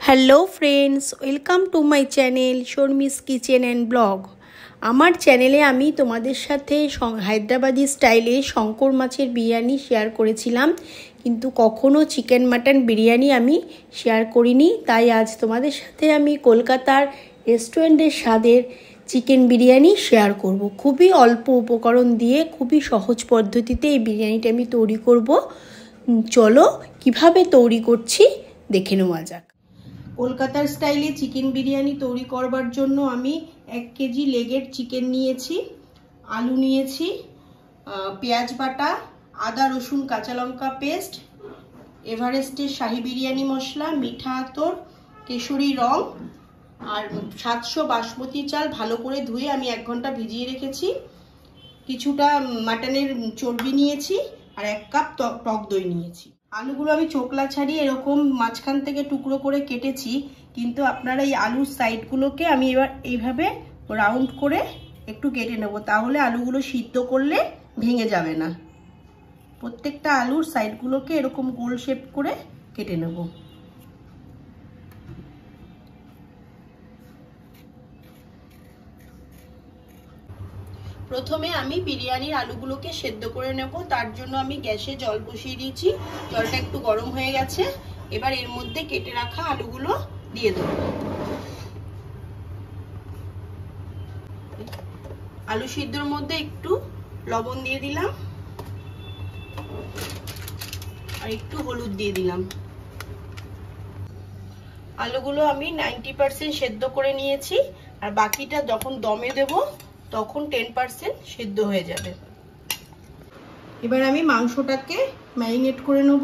Hello friends, welcome to my channel Sharmi's kitchen and blog. আমার চ্যানেলে আমি তোমাদের সাথে হায়দ্রাবাদি স্টাইলে শঙ্কর মাছের বিরিয়ানি শেয়ার করেছিলাম, কিন্তু কখনো চিকেন মাটন বিরিয়ানি আমি শেয়ার করিনি। তাই আজ তোমাদের সাথে আমি কলকাতার রেস্টুরেন্টের স্বাদের চিকেন বিরিয়ানি শেয়ার করব। খুবই অল্প উপকরণ দিয়ে খুবই সহজ পদ্ধতিতে এই বিরিয়ানিটা আমি তৈরি করব। চলো কিভাবে তৈরি করছি দেখে নেওয়া যাক। কলকাতার স্টাইলে চিকেন বিরিয়ানি তৈরি করবার জন্য আমি 1 কেজি লেগের চিকেন নিয়েছি, আলু নিয়েছি, পেঁয়াজ বাটা, আদা রসুন কাঁচা লঙ্কা পেস্ট, এভারেস্টের শাহি বিরিয়ানি মশলা, মিঠা আতর, কেশরি রং আর 700 বাসমতি চাল ভালো করে ধুয়ে আমি 1 ঘন্টা ভিজিয়ে রেখেছি। কিছুটা মাটনের চর্বি নিয়েছি আর 1 কাপ টক দই নিয়েছি। আলুগুলো আমি চোকলা ছাড়িয়ে এরকম মাঝখান থেকে টুকরো করে কেটেছি, কিন্তু আপনারা এই আলুর সাইডগুলোকে আমি এবার এইভাবে রাউন্ড করে একটু কেটে নেব, তাহলে আলুগুলো সিদ্ধ করলে ভেঙে যাবে না। প্রত্যেকটা আলুর সাইডগুলোকে এরকম গোল শেপ করে কেটে নেব। প্রথমে আমি বিরিয়ানির আলুগুলোকে সেদ্ধ করে নেব। তার জন্য আমি গ্যাসে জল বসিয়ে দিয়েছি, জলটা একটু গরম হয়ে গেছে। এবার এর মধ্যে কেটে রাখা আলুগুলো দিয়ে দেব। আলু সিদ্ধর মধ্যে একটু লবণ দিয়ে দিলাম আর একটু হলুদ দিয়ে দিলাম। আলুগুলো আমি 90% সেদ্ধ করে নিয়েছি, আর বাকিটা যখন দমে দেব তখন 10% সেদ্ধ হয়ে যাবে। এবার আমি মাংসটাকে ম্যারিনেট করে নেব।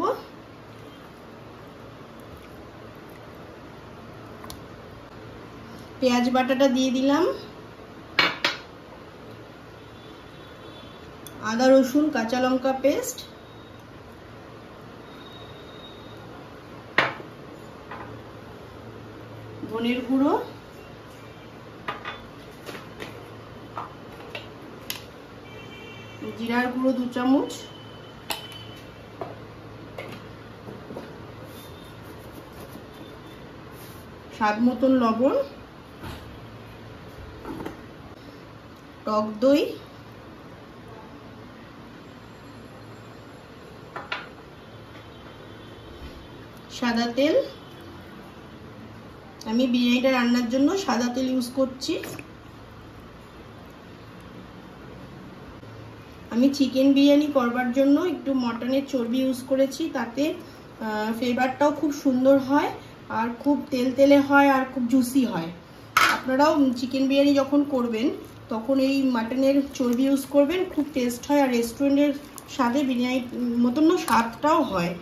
পেঁয়াজ বাটাটা দিয়ে দিলাম, আদা রসুন কাঁচা লঙ্কা পেস্ট, ধনের গুঁড়ো, জিরার গুঁড়ো 2 চামচ, স্বাদ মতন লবণ, টক দই, সাদা তেল। আমি বিরিয়ানিটা রান্নার জন্য সাদা তেল ইউজ করছি। আমি চিকেন বিরিয়ানি করবার জন্য একটু মটনের চর্বি ইউজ করেছি, তাতে ফ্লেভারটাও খুব সুন্দর হয় আর খুব তেলতেলে হয় আর খুব জুসি হয়। আপনারাও চিকেন বিরিয়ানি যখন করবেন তখন এই মাটনের চর্বি ইউজ করবেন, খুব টেস্ট হয় আর রেস্টুরেন্টের স্বাদে বিরিয়ানির মতন স্বাদটাও হয়।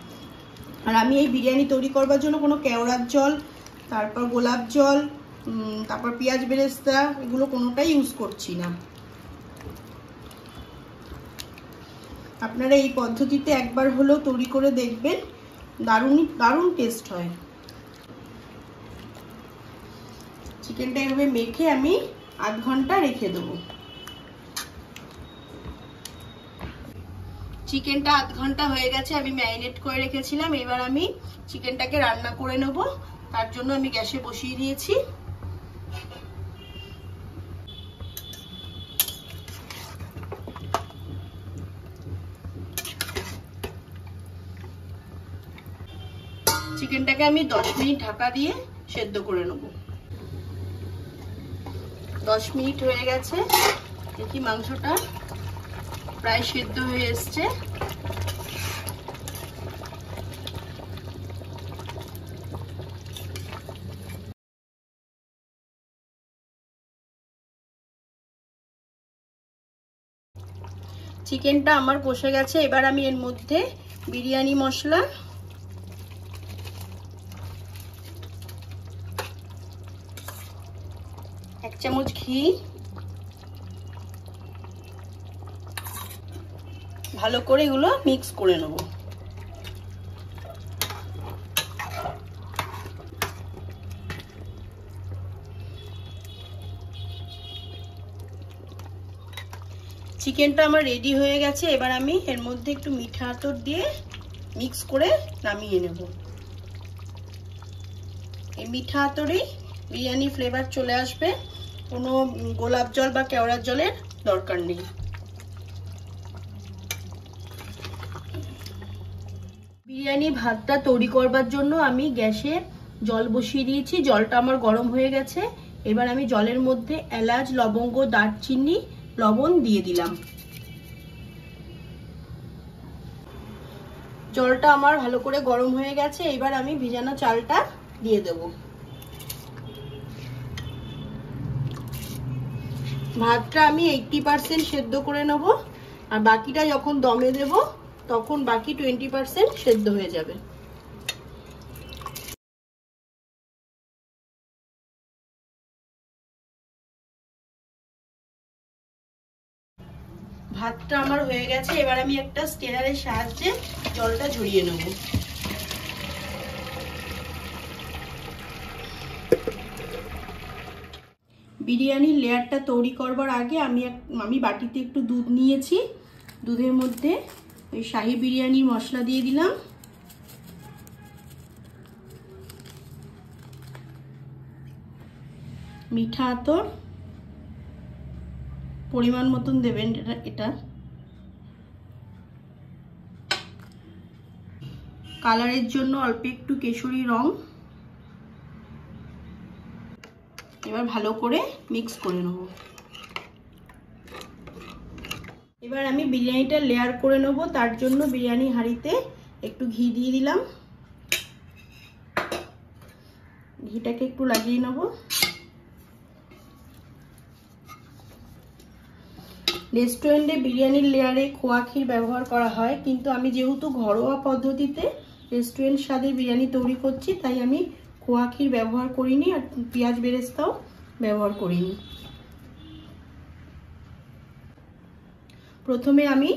আর আমি এই বিরিয়ানি তৈরি করবার জন্য কোনো কেওড়ার জল, তারপর গোলাপ জল, তারপর পেঁয়াজ বেরেস্তা এগুলো কোনোটাই ইউজ করছি না। আপনারা এই পদ্ধতিতে একবার হলেও তৈরি করে দেখবেন, দারুণ টেস্ট হয়। চিকেনটা এভাবে মেখে আমি 8 ঘন্টা রেখে দেবো। চিকেনটা 8 ঘন্টা হয়ে গেছে, আমি ম্যারিনেট করে রেখেছিলাম। এবার আমি চিকেনটাকে রান্না করে নেব, তার জন্য আমি গ্যাসে বসিয়ে দিয়েছি। চিকেনটাকে আমি 10 মিনিট ঢাকা দিয়ে সেদ্ধ করে নেব। 10 মিনিট হয়ে গেছে, দেখি মাংসটা প্রায় সেদ্ধ হয়ে এসছে। চিকেনটা আমার কষে গেছে। এবার আমি এর মধ্যে বিরিয়ানি মশলা, এক চামচ ঘি, ভালো করে এগুলো মিক্স করে নেব। চিকেনটা আমার রেডি হয়ে গেছে। এবার আমি এর মধ্যে একটু মিঠা আতর দিয়ে মিক্স করে নামিয়ে নেব। এই মিঠা আতরেই বিরিয়ানি ফ্লেভার চলে আসবে, কোনো গোলাপ জল বা কেওড়ার জলের দরকার নেই। বিরিয়ানি ভাতটা তৈরি করবার জন্য আমি গ্যাসে জল বসিয়ে দিয়েছি, জলটা আমার গরম হয়ে গেছে। এবার আমি জলের মধ্যে এলাচ, লবঙ্গ, দারচিনি, লবণ দিয়ে দিলাম। জলটা আমার ভালো করে গরম হয়ে গেছে, এবার আমি ভিজানো চালটা দিয়ে দেব। ভাতটা আমি 80% সেদ্ধ করে নেব, আর বাকিটা যখন দমে দেব তখন বাকি 20% সেদ্ধ হয়ে যাবে। ভাতটা আমার হয়ে গেছে, এবার আমি একটা স্টেনারের সাহায্যে জলটা ঝরিয়ে নেব। বিরিয়ানির লেয়ারটা তৈরি করবার আগে আমি বাটিতে একটু দুধ নিয়েছি, দুধের মধ্যে ওই শাহি বিরিয়ানির মশলা দিয়ে দিলাম, মিঠা আতর পরিমাণ মতন দেবেন, এটা কালারের জন্য অল্প একটু কেশরি রং। এবার ভালো করে মিক্স করে নেব। এবার আমি বিরিয়ানিটা লেয়ার করে নেব, তার জন্য বিরিয়ানি হাঁড়িতে একটু ঘি দিয়ে দিলাম, ঘিটাকে একটু লাগিয়ে নেব। রেস্টুরেন্টে বিরিয়ানির লেয়ারে খোয়া ক্ষীর ব্যবহার করা হয়, কিন্তু আমি যেহেতু ঘরোয়া পদ্ধতিতে রেস্টুরেন্ট স্বাদের বিরিয়ানি তৈরি করছি, তাই আমি খোয়া ক্ষীর ব্যবহার করিনি আর পেঁয়াজ বেরেস্তাও ব্যবহার করিনি। প্রথমে আমি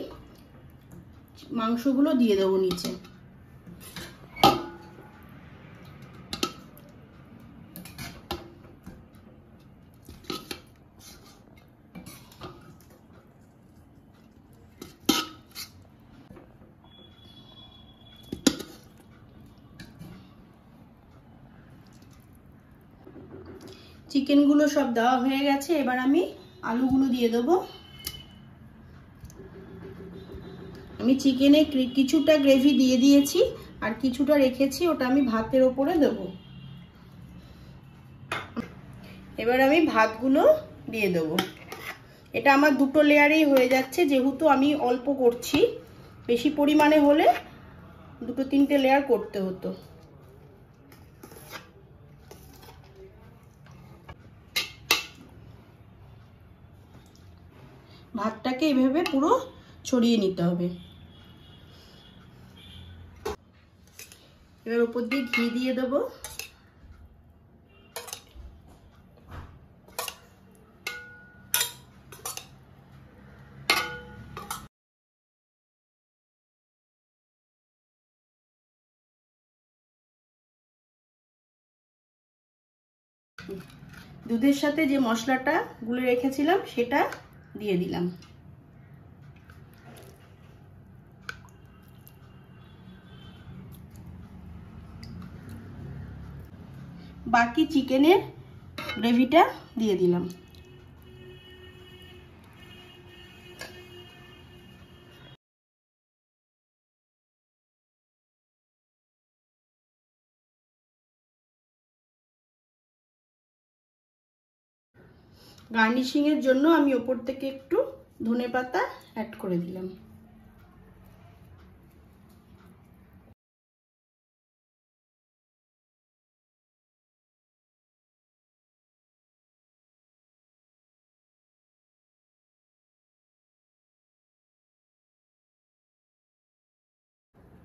মাংসগুলো দিয়ে দেবো নিচে। চিকেনগুলো সব দেওয়া হয়ে গেছে, এবার আমি আলুগুলো দিয়ে দেবো। আমি চিকেনে কিছুটা গ্রেভি দিয়ে দিয়েছি আর কিছুটা রেখেছি, ওটা আমি ভাতের ওপরে দেব। এবার আমি ভাতগুলো দিয়ে দেব। এটা আমার দুটো লেয়ারেই হয়ে যাচ্ছে, যেহেতু আমি অল্প করছি, বেশি পরিমাণে হলে 2-3টে লেয়ার করতে হতো। ভাতটাকে এভাবে পুরো ছড়িয়ে নিতে হবে। এবার উপর দিয়ে ঘি দিয়ে দেব। দুধের সাথে যে মশলাটা গুলে রেখেছিলাম সেটা দিয়ে দিলাম। বাকি চিকেনের গ্রেভিটা দিয়ে দিলাম। গার্নিশিং এর জন্য আমি ওপর থেকে একটু ধনেপাতা অ্যাড করে দিলাম।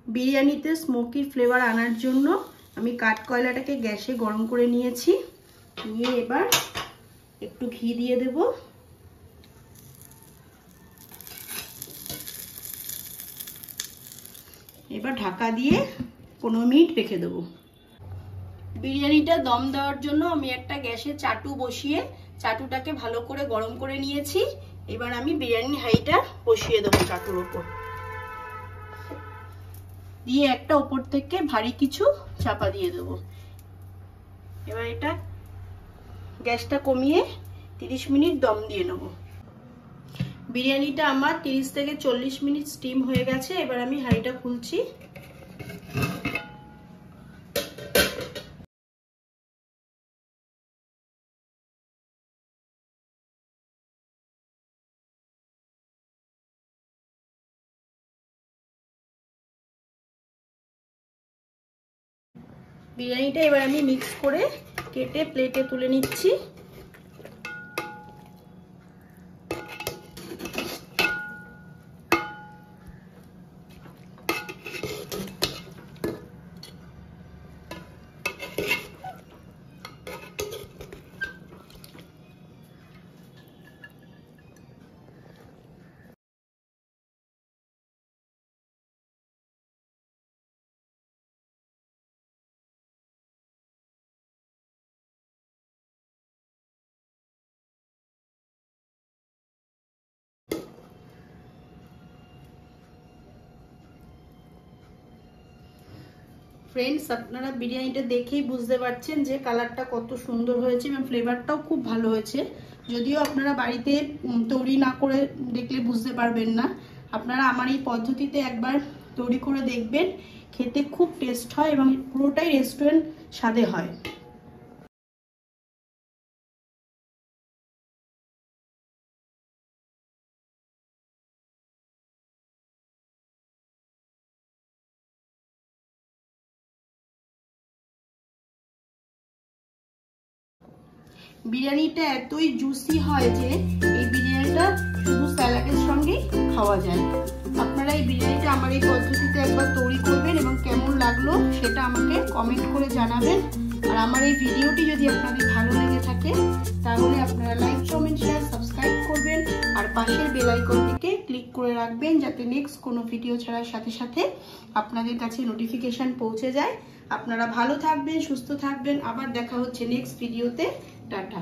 বিরিয়ানিতে স্মোকি ফ্লেভার আনার জন্য আমি কাঠকয়লাটাকে গ্যাসে গরম করে নিয়েছি, নিয়ে এবার একটু ঘি দিয়ে দেব। এবার ঢাকা দিয়ে 15 মিনিট রেখে দেব। বিরিয়ানিটা দম দেওয়ার জন্য আমি একটা গ্যাসে চাটু বসিয়ে চাটুটাকে ভালো করে গরম করে নিয়েছি। এবার আমি বিরিয়ানি হাঁড়িটা বসিয়ে দেবো চাটুর উপর দিয়ে একটা উপর থেকে ভারী কিছু চাপা দিয়ে দেবো। এবার এটা গ্যাসটা কমিয়ে 30 মিনিট দম দিয়ে নেব। বিরিয়ানিটা আমার 30 থেকে 40 মিনিট স্টিম হয়ে গেছে। এবার আমি হাঁড়িটা খুলছি। বিরিয়ানিটা এবার আমি মিক্স করে কেটে প্লেটে তুলে নিচ্ছি। ফ্রেন্ডস, আপনারা বিরিয়ানিটা দেখেই বুঝতে পারছেন যে কালারটা কত সুন্দর হয়েছে এবং ফ্লেভারটাও খুব ভালো হয়েছে। যদিও আপনারা বাড়িতে তৈরি না করে দেখলে বুঝতে পারবেন না। আপনারা আমার এই পদ্ধতিতে একবার তৈরি করে দেখবেন, খেতে খুব টেস্ট হয় এবং পুরোটাই রেস্টুরেন্ট স্বাদে হয়। বিরিয়ানিটা এতই জুসি হয় যে এই বিরিয়ানিটা শুধু স্যালাডের সঙ্গেই খাওয়া যায়। আপনারা এই বিরিয়ানিটা আমার এই পদ্ধতিতে একবার তৈরি করবেন এবং কেমন লাগলো সেটা আমাকে কমেন্ট করে জানাবেন। আর আমার এই ভিডিওটি যদি আপনাদের ভালো লেগে থাকে তাহলে আপনারা লাইক, কমেন্ট, শেয়ার, সাবস্ক্রাইব করবেন আর পাশের বেল আইকনটিকে ক্লিক করে রাখবেন যাতে নেক্সট কোনো ভিডিও ছাড়ার সাথে সাথে আপনাদের কাছে নোটিফিকেশন পৌঁছে যায়। আপনারা ভালো থাকবেন, সুস্থ থাকবেন। আবার দেখা হচ্ছে নেক্সট ভিডিওতে। টাটা।